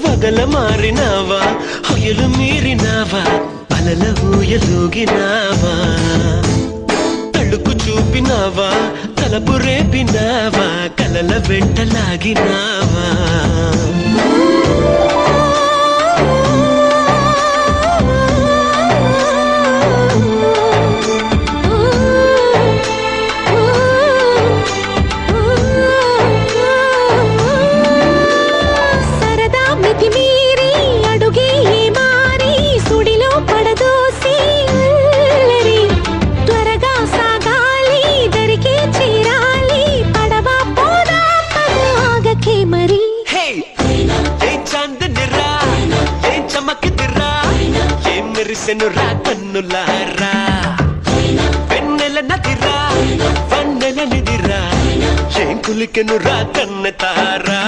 వగల మారినావా హొయలు మీరినావా అలల ఊయలూగినావా తడుకు చూపినావా తలపు రేపినావా కలల వెంటలాగినావా మెరిసెనురా కన్నులారా వెన్నెల నదిరా వన్నెల నిదిరా ఏం కులికెనురా కన్నెతారా